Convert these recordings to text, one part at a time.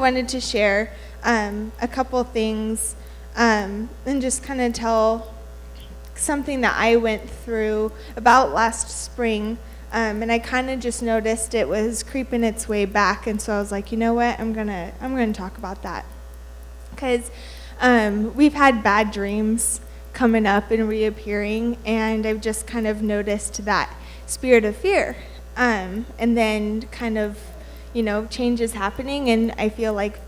wanted to share a couple things and just kind of tell something that I went through about last spring. And I kind of just noticed it was creeping its way back, and so I was like, you know what, I'm gonna talk about that, because we've had bad dreams coming up and reappearing, and I've just kind of noticed that spirit of fear, and then kind of, changes happening, and I feel like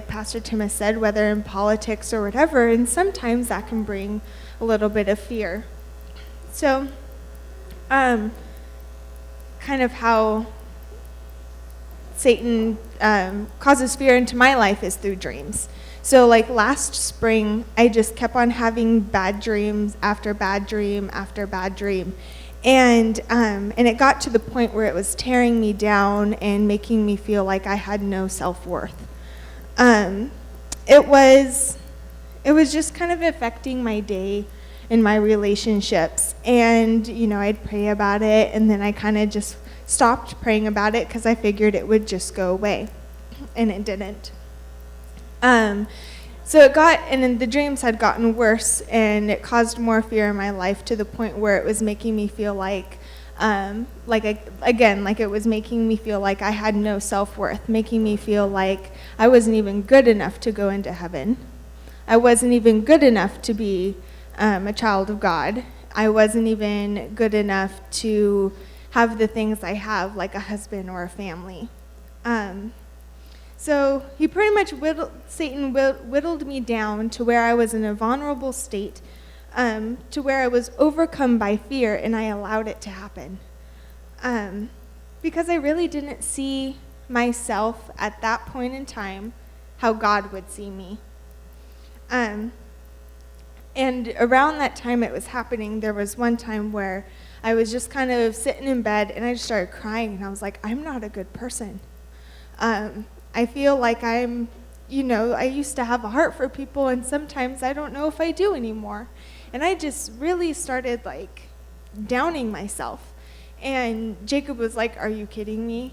Pastor Tim has said, whether in politics or whatever, and sometimes that can bring a little bit of fear. So, kind of how Satan causes fear into my life is through dreams. So like last spring, I just kept on having bad dreams after bad dream after bad dream. And it got to the point where it was tearing me down and making me feel like I had no self-worth. It was just kind of affecting my day and my relationships. And, I'd pray about it, and then I kind of just stopped praying about it because I figured it would just go away. And it didn't. So and the dreams had gotten worse, and it caused more fear in my life to the point where it was making me feel like it was making me feel like I had no self-worth, making me feel like I wasn't even good enough to go into heaven. I wasn't even good enough to be a child of God. I wasn't even good enough to have the things I have, like a husband or a family. So he pretty much whittled me down to where I was in a vulnerable state, to where I was overcome by fear, and I allowed it to happen. Because I really didn't see myself at that point in time how God would see me. And around that time it was happening, there was one time where I was just kind of sitting in bed, and I just started crying, and I was like, I'm not a good person. I feel like I used to have a heart for people, and sometimes I don't know if I do anymore. And I just really started downing myself. And Jacob was like, are you kidding me?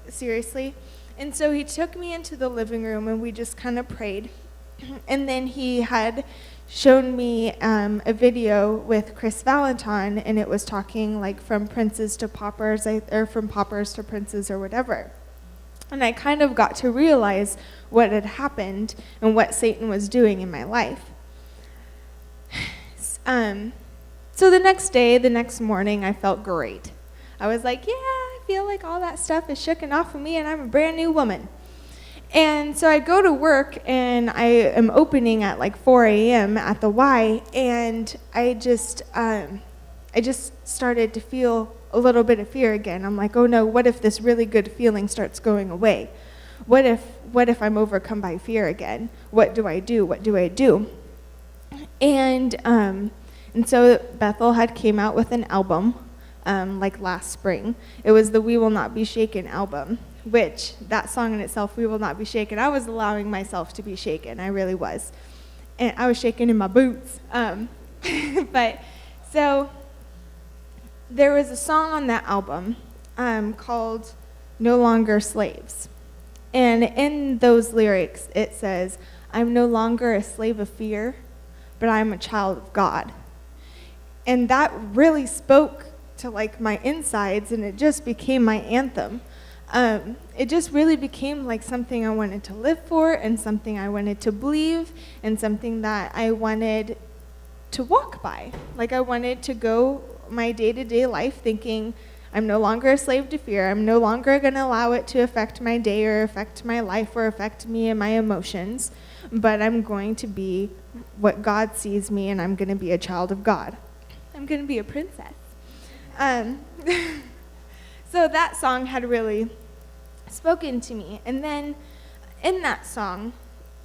Seriously? And so he took me into the living room, and we just kind of prayed. And then he had shown me a video with Chris Valentine, and it was talking from princes to paupers, or from paupers to princes or whatever. And I kind of got to realize what had happened and what Satan was doing in my life. So the next morning, I felt great. I was like, yeah, I feel like all that stuff is shooken off of me, and I'm a brand new woman. And so I go to work, and I am opening at 4 a.m. at the Y, and I just started to feel a little bit of fear again. I'm like, oh no, what if this really good feeling starts going away? What if I'm overcome by fear again? What do I do? What do I do? And so Bethel had came out with an album last spring. It was the We Will Not Be Shaken album, which that song in itself, We Will Not Be Shaken, I was allowing myself to be shaken. I really was. And I was shaking in my boots. But so there was a song on that album called No Longer Slaves. And in those lyrics, it says, I'm no longer a slave of fear, but I'm a child of God. And that really spoke to my insides, and it just became my anthem. It just really became something I wanted to live for, and something I wanted to believe, and something that I wanted to walk by. I wanted to go my day-to-day life thinking, I'm no longer a slave to fear. I'm no longer going to allow it to affect my day or affect my life or affect me and my emotions, but I'm going to be what God sees me, and I'm going to be a child of God. I'm going to be a princess. So that song had really spoken to me. And then in that song,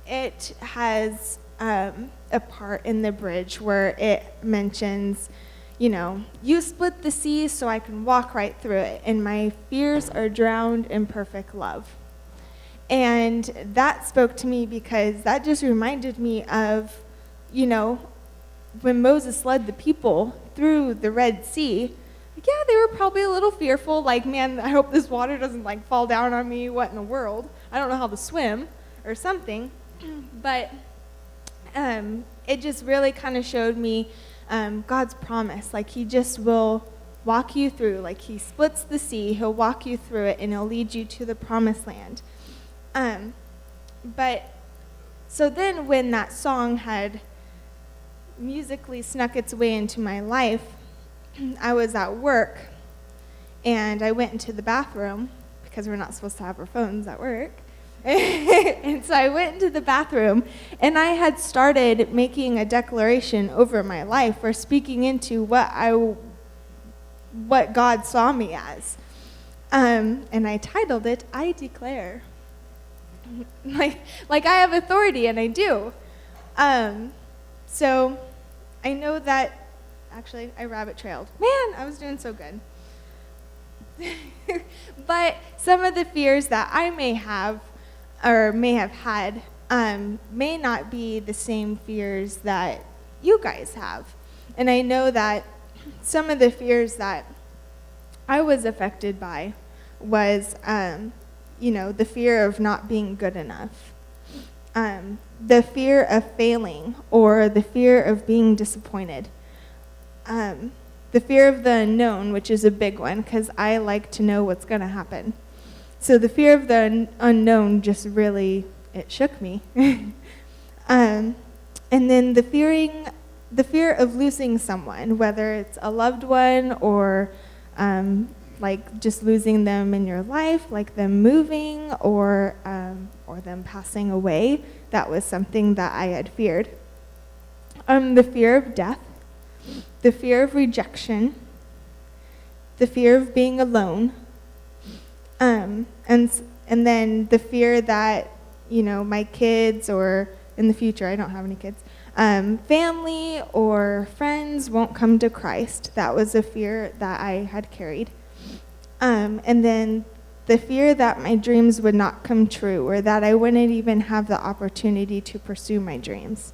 it has a part in the bridge where it mentions, you split the sea so I can walk right through it, and my fears are drowned in perfect love. And that spoke to me because that just reminded me of, when Moses led the people through the Red Sea. Yeah, they were probably a little fearful, man, I hope this water doesn't fall down on me, what in the world? I don't know how to swim or something. But it just really kind of showed me God's promise. Like, he just will walk you through. Like, he splits the sea, he'll walk you through it, and he'll lead you to the promised land. But so then when that song had musically snuck its way into my life, I was at work, and I went into the bathroom, because we're not supposed to have our phones at work. And so I went into the bathroom, and I had started making a declaration over my life, or speaking into what God saw me as. And I titled it, "I Declare." Like I have authority, and I do. So I know that, actually, I rabbit trailed. Man, I was doing so good. But some of the fears that I may have, or may have had, may not be the same fears that you guys have. And I know that some of the fears that I was affected by was, the fear of not being good enough, the fear of failing, or the fear of being disappointed, the fear of the unknown, which is a big one, because I like to know what's going to happen. So the fear of the unknown just really, it shook me. And then the fear of losing someone, whether it's a loved one or like just losing them in your life, like them moving or them passing away. That was something that I had feared. The fear of death, the fear of rejection, the fear of being alone, and then the fear that, my kids, or in the future, I don't have any kids, family or friends won't come to Christ. That was a fear that I had carried. And then the fear that my dreams would not come true, or that I wouldn't even have the opportunity to pursue my dreams.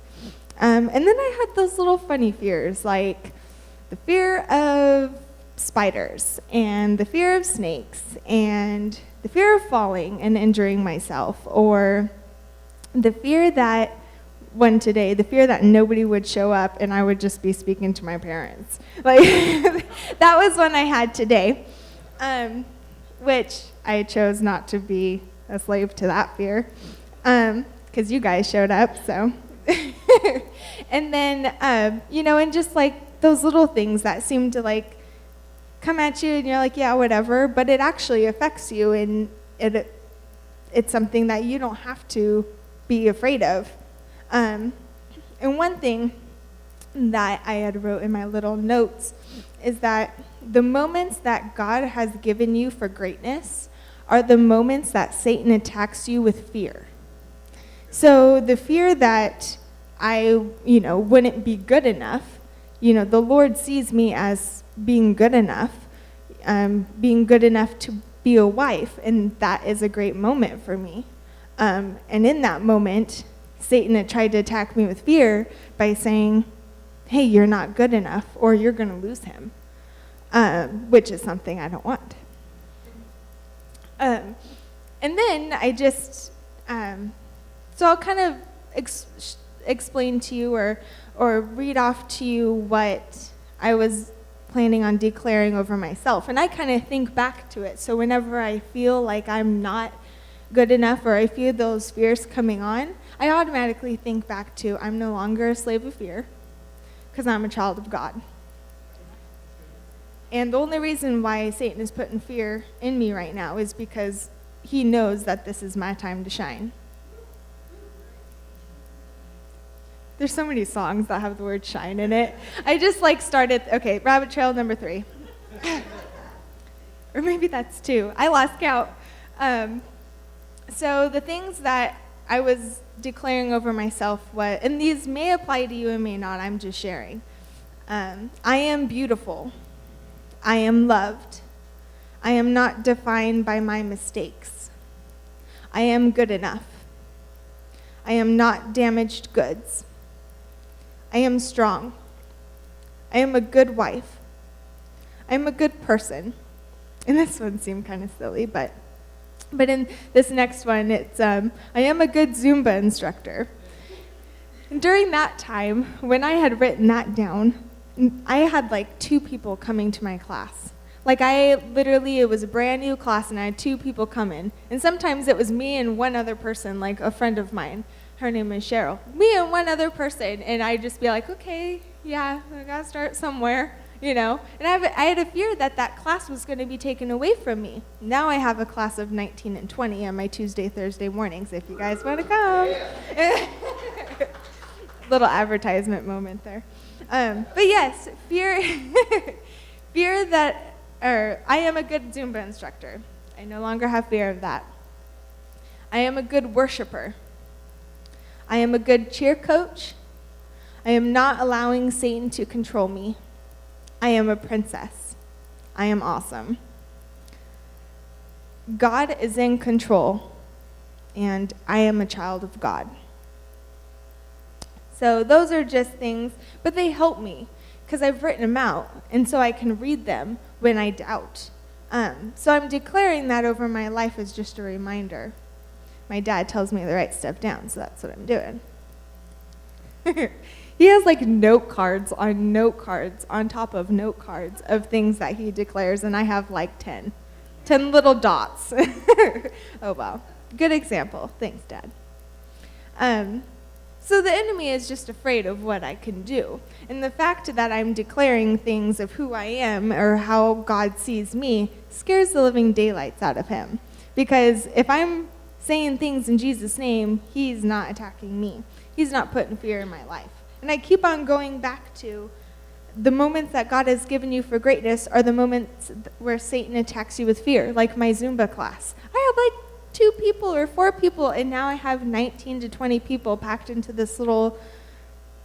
And then I had those little funny fears, like the fear of spiders, and the fear of snakes, and the fear of falling and injuring myself, or the fear that the fear that nobody would show up and I would just be speaking to my parents. Like, that was one I had today, which I chose not to be a slave to that fear, because you guys showed up, so. And then, and just like those little things that seem to like come at you and you're like, yeah, whatever, but it actually affects you, and it's something that you don't have to be afraid of. And one thing that I had wrote in my little notes is that the moments that God has given you for greatness are the moments that Satan attacks you with fear. So the fear that I, wouldn't be good enough, the Lord sees me as being good enough to be a wife, and that is a great moment for me. And in that moment, Satan had tried to attack me with fear by saying, hey, you're not good enough, or you're going to lose him, which is something I don't want. And then I just, so I'll kind of explain to you or read off to you what I was planning on declaring over myself. And I kind of think back to it. So whenever I feel like I'm not good enough, or I feel those fears coming on, I automatically think back to, I'm no longer a slave of fear, because I'm a child of God. And the only reason why Satan is putting fear in me right now is because he knows that this is my time to shine. There's so many songs that have the word shine in it. I just started, okay, rabbit trail number 3. Or maybe that's 2. I lost count. So the things that I was declaring over myself, and these may apply to you and may not, I'm just sharing. I am beautiful. I am loved. I am not defined by my mistakes. I am good enough. I am not damaged goods. I am strong. I am a good wife. I am a good person. And this one seemed kind of silly, but But in this next one, it's, I am a good Zumba instructor. And during that time, when I had written that down, I had like 2 people coming to my class. Like it was a brand new class and I had 2 people come in. And sometimes it was me and one other person, like a friend of mine. Her name is Cheryl. Me and one other person. And I'd just be like, okay, yeah, I gotta start somewhere, And I had a fear that class was gonna be taken away from me. Now I have a class of 19 and 20 on my Tuesday, Thursday mornings if you guys wanna come. Little advertisement moment there. But yes, fear I am a good Zumba instructor. I no longer have fear of that. I am a good worshiper. I am a good cheer coach. I am not allowing Satan to control me. I am a princess. I am awesome. God is in control, and I am a child of God. So those are just things, but they help me because I've written them out, and so I can read them when I doubt. So I'm declaring that over my life as just a reminder. My dad tells me to write stuff down, so that's what I'm doing. He has like note cards on top of note cards of things that he declares, and I have like 10 little dots. Oh, wow. Good example. Thanks, Dad. So the enemy is just afraid of what I can do. And the fact that I'm declaring things of who I am or how God sees me scares the living daylights out of him. Because if I'm saying things in Jesus' name, he's not attacking me. He's not putting fear in my life. And I keep on going back to the moments that God has given you for greatness are the moments where Satan attacks you with fear, like my Zumba class. I had like 2 people or 4 people, and now I have 19 to 20 people packed into this little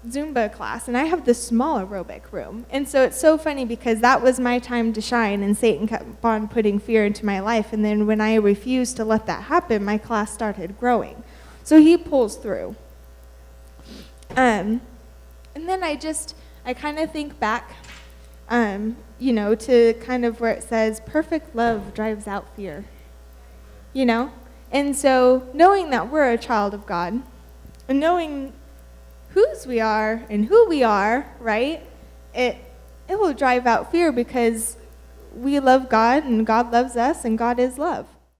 Zumba class, and I have this small aerobic room. And so it's so funny because that was my time to shine, and Satan kept on putting fear into my life. And then when I refused to let that happen, my class started growing. So he pulls through. And then I kind of think back, to kind of where it says, perfect love drives out fear, And so knowing that we're a child of God, and knowing whose we are and who we are, right, it will drive out fear because we love God, and God loves us, and God is love.